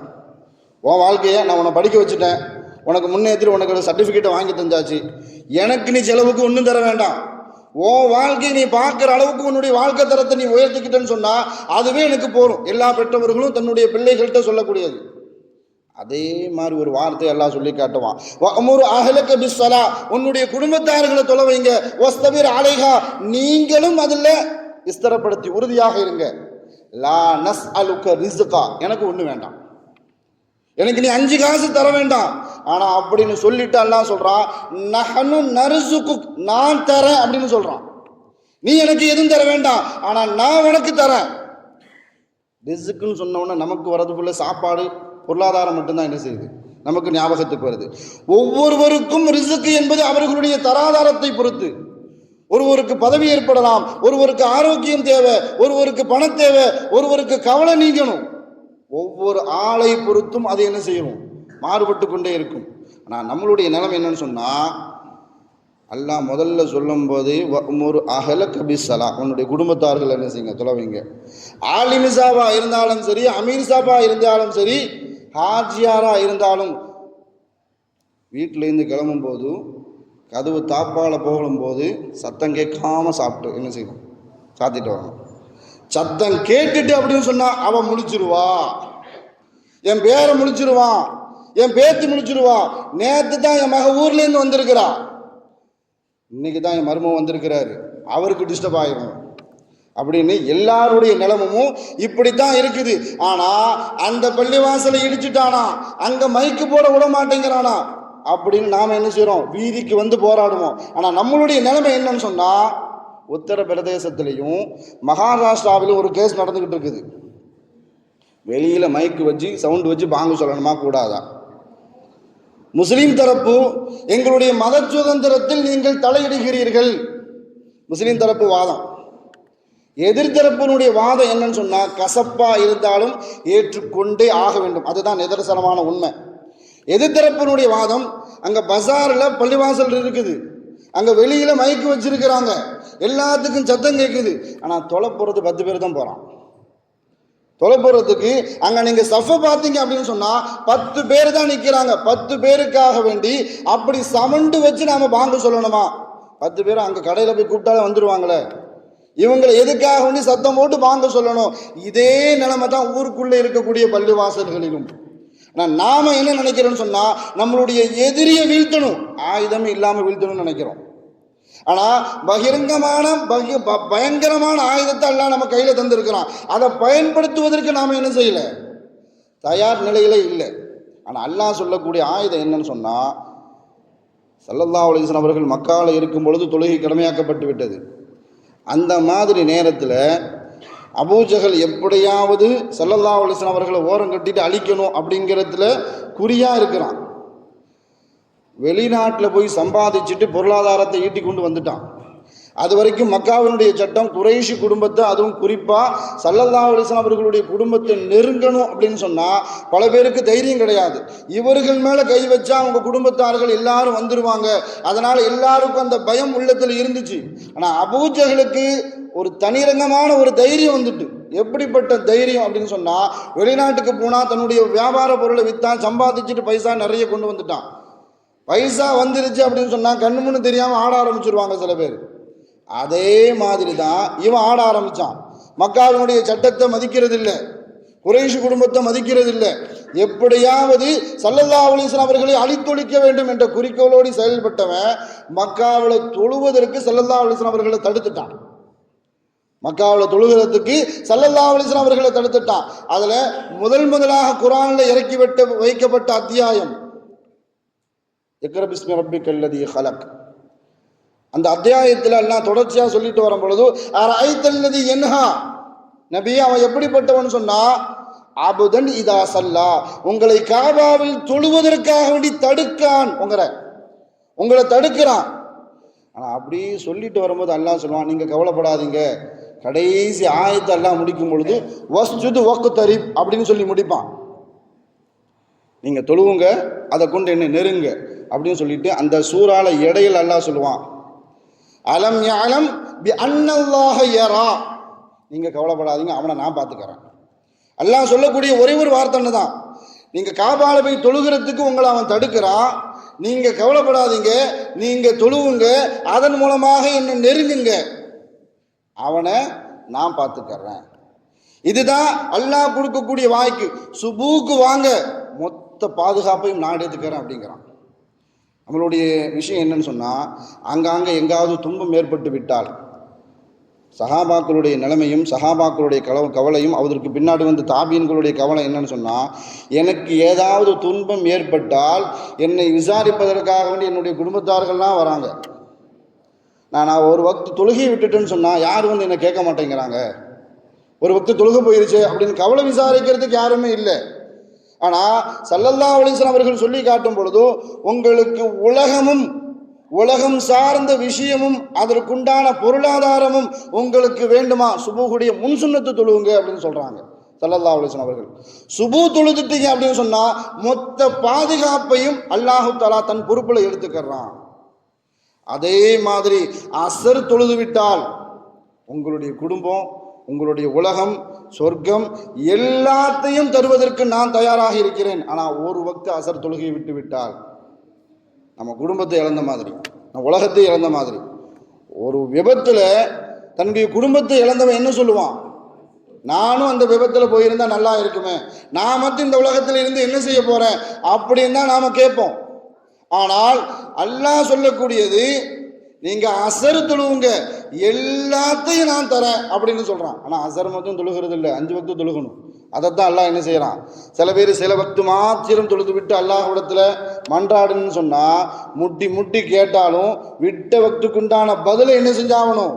உன் வாழ்க்கையை நான் உன்னை படிக்க வச்சுட்டேன், உனக்கு முன்னேற்றி உனக்கு சர்டிஃபிகேட்டை வாங்கி தந்தாச்சு, எனக்கு நீ செலவுக்கு ஒன்றும் தர வேண்டாம், உன் வாழ்க்கையை நீ பார்க்குற அளவுக்கு உன்னுடைய வாழ்க்கை தரத்தை நீ உயர்த்திக்கிட்டேன்னு சொன்னா அதுவே எனக்கு போகும். எல்லா பெற்றவர்களும் தன்னுடைய பிள்ளைகள்கிட்ட சொல்லக்கூடியது. அதே மாதிரி ஒரு வார்த்தை எல்லாம் சொல்லி காட்டுவான், வஅமுர் அஹ்லக பிஸ்ஸலா, உன்னுடைய குடும்பத்தார்களை தொலை வைங்க, வஸ்தபிர் அலைஹா, நீங்களும் அதில் விஸ்தரப்படுத்தி உறுதியாக இருங்க, லா நஸ்அலுக ரிஸ்கா, எனக்கு ஒன்று வேண்டாம், எனக்கு நீ 5 காசு தர வேண்டாம், ஆனா அப்படின்னு சொல்லிட்டு அல்லாஹ் சொல்றான், நஹனு நர்சுகு, நான் தரேன் அப்படின்னு சொல்றான். நீ எனக்கு எதுவும் தர வேண்டாம், ஆனா நான் உனக்கு தரேன். ரிஸ்க்குன்னு சொன்ன உடனே நமக்கு வரதுக்குள்ள சாப்பாடு பொருளாதாரம் மட்டும்தான் என்ன செய்யுது, நமக்கு ஞாபகத்துக்கு வருது. ஒவ்வொருவருக்கும் ரிஸ்க் என்பது அவர்களுடைய தராதாரத்தை பொறுத்து. ஒருவருக்கு பதவி ஏற்படலாம், ஒருவருக்கு ஆரோக்கியம் தேவை, ஒருவருக்கு பணம் தேவை, ஒருவருக்கு கவலை நீங்கணும். ஒவ்வொரு ஆளை பொறுத்தும் அது என்ன செய்யணும், மாறுபட்டு கொண்டே இருக்கும். ஆனால் நம்மளுடைய நிலைமை என்னன்னு சொன்னால், அல்லாஹ் முதல்ல சொல்லும் போது வஅமுர் அஹ்லக பிஸ்ஸலா, உன்னுடைய குடும்பத்தார்கள் என்ன செய்யுங்க, தொலைவீங்க. ஆலிமிசாவா இருந்தாலும் சரி, அமீர் சாபா இருந்தாலும் சரி, ஹாஜியாரா இருந்தாலும் வீட்டிலேருந்து கிளம்பும் போது கதவு தாப்பால் போகும்போது சத்தம் கேட்காம சாப்பிட்டு என்ன செய்யணும், சாத்திட்டு வரணும். சத்தம் கேட்டுட்டு அப்படின்னு சொன்னா அவன் முழிச்சிருவா, என் பேரை முழிச்சிருவான், என் பேத்தி முழிச்சிருவா. நேற்று தான் என் மக ஊர்லேருந்து வந்திருக்கிறா, இன்னைக்கு தான் என் மருமகன் வந்திருக்கிறாரு, அவருக்கு டிஸ்டர்ப் ஆயிரும் அப்படின்னு எல்லாருடைய நிலமும் இப்படித்தான் இருக்குது. ஆனா அந்த பள்ளிவாசலை இடிச்சுட்டானா, அங்க மைக்கு போட விட மாட்டேங்கிறானா அப்படின்னு நாம என்ன செய்யறோம், வீதிக்கு வந்து போராடுவோம். ஆனா நம்மளுடைய நிலைமை என்னன்னு சொன்னா, உத்தரப்பிரதேசத்திலையும் மகாராஷ்டிராவிலும் ஒரு கேஸ் நடந்துகிட்டு இருக்குது. வெளியில மைக்கு வச்சு சவுண்ட் வச்சு பாங்கு சொல்லணுமா கூடாதா? முஸ்லீம் தரப்பு எங்களுடைய மத சுதந்திரத்தில் நீங்கள் தலையிடுகிறீர்கள், முஸ்லீம் தரப்பு வாதம். எதிர்த்தரப்பினுடைய வாதம் என்னன்னு சொன்னா, கசப்பா இருந்தாலும் ஏற்றுக்கொண்டே ஆக வேண்டும், அதுதான் நிதர்சனமான உண்மை. எதிர்த்தரப்பினுடைய வாதம், அங்க பஜார்ல பள்ளிவாசல் இருக்குது, அங்க வெளியில மைக்கு வச்சிருக்கிறாங்க, எல்லாத்துக்கும் சத்தம் கேட்குது, ஆனா தொலை போறது 10 பேர் தான் போறான். தொலை போறதுக்கு அங்க நீங்க சஃப பார்த்தீங்க அப்படின்னு சொன்னா 10 பேர் தான் நிக்கிறாங்க. 10 பேருக்காக வேண்டி அப்படி சமண்டு வச்சு நாம பாங்கு சொல்லணுமா? 10 பேர் அங்க கடையில போய் கூப்பிட்டாலே வந்துருவாங்களே, இவங்களை எதுக்காக வேண்டி சத்தம் போட்டு பாங்க சொல்லணும்? இதே நிலைமை தான் ஊருக்குள்ள இருக்கக்கூடிய பள்ளிவாசல்களிலும். நாம என்ன நினைக்கிறோம்னு சொன்னா, நம்மளுடைய எதிரியை வீழ்த்தணும், ஆயுதமே இல்லாம வீழ்த்தணும்னு நினைக்கிறோம். ஆனா பகிரங்கமான பயங்கரமான ஆயுதத்தை எல்லாம் நம்ம கையில தந்திருக்கிறோம், அதை பயன்படுத்துவதற்கு நாம என்ன செய்யல, தயார் நிலையில இல்லை. ஆனா அல்லாஹ் சொல்லக்கூடிய ஆயுதம் என்னன்னு சொன்னா, ஸல்லல்லாஹு அலைஹி வஸல்லம் அவர்கள் மக்கால இருக்கும் பொழுது தொழுகை கடமையாக்கப்பட்டு விட்டது. அந்த மாதிரி நேரத்தில் அபூஜஹல் எப்படியாவது ஸல்லல்லாஹு அலைஹி வஸல்லம் அவர்களை ஓரம் கட்டிட்டு அழிக்கணும் அப்படிங்கிறதுல குறியா இருக்கிறான். வெளிநாட்டில் போய் சம்பாதிச்சுட்டு பொருளாதாரத்தை ஈட்டி கொண்டு வந்துட்டான். அது வரைக்கும் மக்காவினுடைய சட்டம் குறைஷி குடும்பத்தை, அதுவும் குறிப்பாக ஸல்லல்லாஹு அலைஹி வஸல்லம் அவர்களுடைய குடும்பத்தை நெருங்கணும் அப்படின்னு சொன்னால் பல பேருக்கு தைரியம் கிடையாது. இவர்கள் மேலே கை வச்சா அவங்க குடும்பத்தார்கள் எல்லாரும் வந்துடுவாங்க, அதனால் எல்லாருக்கும் அந்த பயம் உள்ளத்தில் இருந்துச்சு. ஆனால் அபூஜஹலுக்கு ஒரு தனிரங்கமான ஒரு தைரியம் வந்துட்டு. எப்படிப்பட்ட தைரியம் அப்படின்னு சொன்னால், வெளிநாட்டுக்கு போனால் தன்னுடைய வியாபார பொருளை விற்றான், சம்பாதிச்சுட்டு பைசா நிறைய கொண்டு வந்துட்டான். பைசா வந்துருச்சு அப்படின்னு சொன்னால் கண்ணு முன்னு தெரியாமல் ஆட ஆரம்பிச்சிருவாங்க சில பேர். அதே மாதிரி தான் இவன் ஆட ஆரம்பித்தான். மக்காவினுடைய சட்டத்தை மதிக்கிறது இல்லை, குறைஷி குடும்பத்தை மதிக்கிறது இல்லை. எப்படியாவது ஸல்லல்லாஹு அலைஹி வஸல்லம் அவர்களை அழித்தொழிக்க வேண்டும் என்ற குறிக்கோளோடு செயல்பட்டவன் மக்காவில் தொழுவதற்கு ஸல்லல்லாஹு அலைஹி வஸல்லம் அவர்களை தடுத்துட்டான். மக்காவில் தொழுகிறதுக்கு ஸல்லல்லாஹு அலைஹி வஸல்லம் அவர்களை தடுத்துட்டான். அதில் முதலாக குர்ஆனில் இறக்கி வைக்கப்பட்ட அத்தியாயம் இக்ரா பிஸ்மி ரப்பிக்கல் லதீ ஹலக். அந்த அத்தியாயத்தில் எல்லாம் தொடர்ச்சியாக சொல்லிட்டு வரும் பொழுது அரஐத்தல்லதி யன்ஹா, நபி அவன் எப்படிப்பட்டவன் சொன்னா, அபுதன் இதா சல்லா, உங்களை காபாவில் தொழுவதற்காக வேண்டி தடுக்கான், உங்களை தடுக்கிறான். ஆனால் அப்படி சொல்லிட்டு வரும்போது அல்லாஹ் சொல்லுவான், நீங்கள் கவலைப்படாதீங்க, கடைசி ஆயத்தை எல்லாம் முடிக்கும் பொழுது வஸ்ஜுது வக்தரிப் அப்படின்னு சொல்லி முடிப்பான். நீங்கள் தொழுவுங்க, அதை கொண்டு என்ன நெருங்க அப்படின்னு சொல்லிட்டு அந்த சூறால இடையில் அல்லாஹ் சொல்லுவான், அலம் யஅலம் பி அன்னல்லாஹ யரா, நீங்கள் கவலைப்படாதீங்க, அவனை நான் பார்த்துக்கிறேன். அல்லாஹ் சொல்லக்கூடிய ஒரே ஒரு வார்த்தை தான், நீங்கள் காபால போய் தொழுகிறதுக்கு உங்களை அவன் தடுக்கிறான், நீங்கள் கவலைப்படாதீங்க, நீங்கள் தொழுவுங்க, அதன் மூலமாக என்னை நெருங்குங்க, அவனை நான் பார்த்துக்கிறேன். இதுதான் அல்லாஹ் கொடுக்கக்கூடிய வாய்க்கு. சுபூக்கு வாங்க, மொத்த பாதுகாப்பையும் நான் எடுத்துக்கிறேன் அப்படிங்கிறான். நம்மளுடைய விஷயம் என்னன்னு சொன்னால், அங்கங்கே எங்காவது துன்பம் ஏற்பட்டு விட்டால் சஹாபாக்களுடைய நிலைமையும் சஹாபாக்களுடைய கவலையும், அதற்கு பின்னாடி வந்து தாபீன்களுடைய கவலை என்னன்னு சொன்னால், எனக்கு ஏதாவது துன்பம் ஏற்பட்டால் என்னை விசாரிப்பதற்காக வேண்டி என்னுடைய குடும்பத்தார்கள்லாம் வராங்க. நான் ஒரு வக்து தொழுகை விட்டுட்டேன்னு சொன்னால் யாரும் வந்து என்னை கேட்க மாட்டேங்கிறாங்க, ஒரு வக்து தொழுகை போயிருச்சு அப்படின்னு கவலை விசாரிக்கிறதுக்கு யாருமே இல்லை. ஆனால் ஸல்லல்லாஹு அலைஹி வஸல்லம் அவர்கள் சொல்லி காட்டும் பொழுதோ, உங்களுக்கு உலகம் சார்ந்த விஷயமும் அதற்குண்டான பொருளாதாரமும் உங்களுக்கு வேண்டுமா, சுபூஹுடைய முன் சுன்னத்து தொழுவுங்க அப்படின்னு சொல்கிறாங்க ஸல்லல்லாஹு அலைஹி வஸல்லம் அவர்கள். சுபூ தொழுதுட்டீங்க அப்படின்னு சொன்னால் மொத்த பாதுகாப்பையும் அல்லாஹு தஆலா தன் பொறுப்பில் எடுத்துக்கிறான். அதே மாதிரி அஸ்ர் தொழுது விட்டால் உங்களுடைய குடும்பம், உங்களுடைய உலகம், சொர்க்கம் எல்லாத்தையும் தருவதற்கு நான் தயாராக இருக்கிறேன். ஆனால் ஒரு வக்து அசர் தொழுகையை விட்டு விட்டால் நம்ம குடும்பத்தை இழந்த மாதிரி, நம்ம உலகத்தை இழந்த மாதிரி. ஒரு விபத்தில் தன்னுடைய குடும்பத்தை இழந்தவன் என்ன சொல்லுவான், நானும் அந்த விபத்தில் போயிருந்தா நல்லா இருக்குமே, நான் மட்டும் இந்த உலகத்தில் இருந்து என்ன செய்ய போகிறேன் அப்படின்னு தான் நாம் கேட்போம். ஆனால் அல்லாஹ் சொல்லக்கூடியது, நீங்கள் அசர் தொழுவுங்க, எல்லாத்தையும் நான் தரேன் அப்படின்னு சொல்கிறான். ஆனால் அசர் மட்டும் தொழுகிறது இல்லை, 5 வக்து தொழுகணும். அதைத்தான் அல்லாஹ் என்ன செய்கிறான், சில பேர் சில வக்து மாத்திரம் தொழுது விட்டு அல்லாஹ்விடத்தில் மன்றாடுன்னு சொன்னால் முட்டி முட்டி கேட்டாலும் விட்ட வக்துக்குண்டான பதிலை என்ன செஞ்சாகணும்,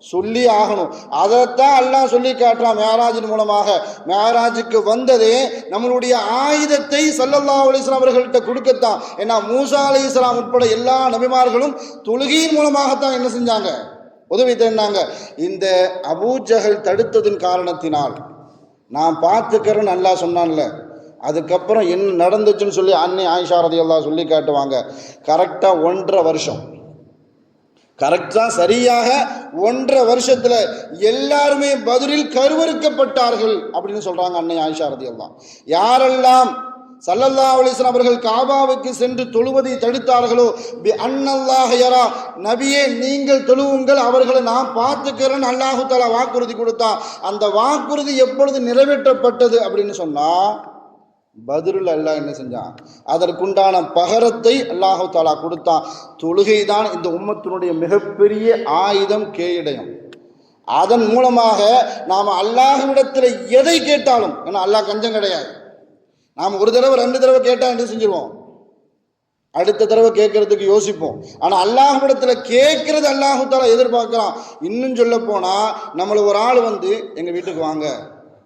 சொல்லி ஆகணும். அதைத்தான் அல்லாஹ் சொல்லி காட்டுறான் மேராஜின் மூலமாக. மேராஜுக்கு வந்ததே நம்மளுடைய ஆயுதத்தை ஸல்லல்லாஹு அலைஹி வஸல்லம் அவர்கள்ட்ட கொடுக்கத்தான். ஏன்னா மூசா அலைஹிஸ்ஸலாம் உட்பட எல்லா நபிமார்களும் தொழுகையின் மூலமாகத்தான் என்ன செஞ்சாங்க, உதவி தந்தாங்க. இந்த அபூஜஹல் தடுத்ததின் காரணத்தினால் நான் பார்த்துக்கிறேன்னு அல்லாஹ் சொன்னான்ல, அதுக்கப்புறம் என்ன நடந்துச்சுன்னு சொல்லி அன்னை ஆயிஷா ரலியல்லாஹு சொல்லி காட்டுவாங்க. கரெக்டாக 1.5 வருஷம், கரெக்டாக சரியாக 1.5 வருஷத்தில் எல்லாருமே பத்ரில் கருவறுக்கப்பட்டார்கள் அப்படின்னு சொல்கிறாங்க அன்னை ஆயிஷா ரலியல்லாஹு. யாரெல்லாம் ஸல்லல்லாஹு அலைஹி வஸல்லம் அவர்கள் காபாவுக்கு சென்று தொழுவதை தடுத்தார்களோ, பி அன்னல்லாஹ யரா, நபியே நீங்கள் தொழுவுங்கள், அவர்களை நான் பார்த்துக்கிறேன்னு அல்லாஹு தஆலா வாக்குறுதி கொடுத்தான். அந்த வாக்குறுதி எப்பொழுது நிறைவேற்றப்பட்டது அப்படின்னு சொன்னால், பத்ரில் அல்லாஹ் என்ன செஞ்சான், அதற்குண்டான பகரத்தை அல்லாஹு தஆலா கொடுத்தான். தொழுகை தான் இந்த உம்மத்தினுடைய மிகப்பெரிய ஆயுதம், கேடயம். அதன் மூலமாக நாம் அல்லாஹ்விடத்தில் எதை கேட்டாலும், ஏன்னா அல்லாஹ் கஞ்சம் கிடையாது, நாம் ஒரு தடவை 2 தடவை கேட்டால் என்ன செஞ்சிருவோம், அடுத்த தடவை கேட்கறதுக்கு யோசிப்போம். ஆனால் அல்லாஹ்விடத்தில் கேட்கறது அல்லாஹு தஆலா எதிர்பார்க்குறான். இன்னும் சொல்ல போனால், நம்மளை ஒரு ஆள் வந்து எங்கள் வீட்டுக்கு வாங்க,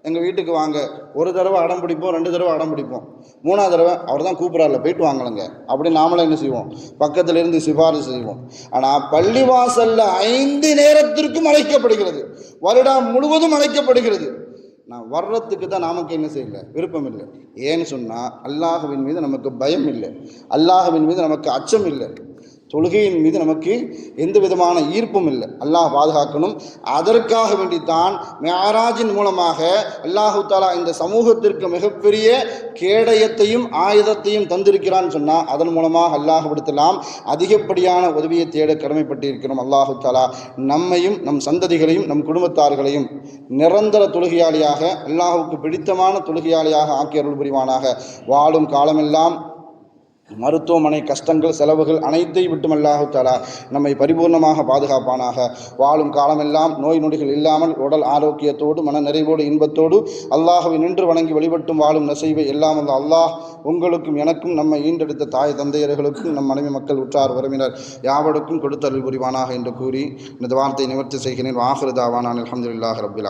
எங்கள் வீட்டுக்கு வாங்க, ஒரு தடவை அடம் பிடிப்போம், 2 தடவை அடம் பிடிப்போம், 3ஆவது தடவை அவர் தான் கூப்பிட்றாருல போயிட்டு வாங்கலங்க அப்படி நாமளும் என்ன செய்வோம், பக்கத்தில் இருந்து சிபாரிசு செய்வோம். ஆனால் பள்ளிவாசல்ல 5 நேரத்திற்கும் அழைக்கப்படுகிறது, வருடம் முழுவதும் அழைக்கப்படுகிறது. நான் வர்றதுக்கு தான் நமக்கு என்ன செய்யலை, விருப்பம் இல்லை. ஏன்னு சொன்னால் அல்லாஹ்வின் மீது நமக்கு பயம் இல்லை, அல்லாஹ்வின் மீது நமக்கு அச்சம் இல்லை, தொழுகையின் மீது நமக்கு எந்த விதமான ஈர்ப்பும் இல்லை. அல்லாஹ் பாதுகாக்கணும். அதற்காக வேண்டித்தான் மிஅராஜின் மூலமாக அல்லாஹு தஆலா இந்த சமூகத்திற்கு மிகப்பெரிய கேடயத்தையும் ஆயுதத்தையும் தந்திருக்கிறான்னு சொன்னால் அதன் மூலமாக அல்லாஹ்விடத்தெல்லாம் அதிகப்படியான உதவியை தேட கடமைப்பட்டிருக்கிறோம். அல்லாஹு தஆலா நம்மையும் நம் சந்ததிகளையும் நம் குடும்பத்தார்களையும் நிரந்தர தொழுகையாளியாக, அல்லாஹுக்கு பிடித்தமான தொழுகையாளியாக ஆக்கி அருள் புரிவானாக. வாழும் காலமெல்லாம் மருத்துவமனை கஷ்டங்கள் செலவுகள் அனைத்தையும் விட்டும் அல்லாஹு தஆலா நம்மை பரிபூர்ணமாக பாதுகாப்பானாக. வாழும் காலமெல்லாம் நோய் நொடிகள் இல்லாமல் உடல் ஆரோக்கியத்தோடு மன நிறைவோடு இன்பத்தோடு அல்லாஹ்வை நின்று வணங்கி வழிபட்டும் வாழும் நசீபை எல்லாம் அல்ல அல்லாஹ் உங்களுக்கும் எனக்கும் நம்மை ஈண்டெடுத்த தாய் தந்தையர்களுக்கும் நம் மனைவி மக்கள் உற்றார் உறவினர் யாவருக்கும் கொடுத்தருள் புரிவானாக என்று கூறி இந்த வார்த்தை நிவர்த்தி செய்கிறேன். வாஹிரு தாவானா அல்ஹம்துலில்லாஹி ரப்பில் ஆலமீன்.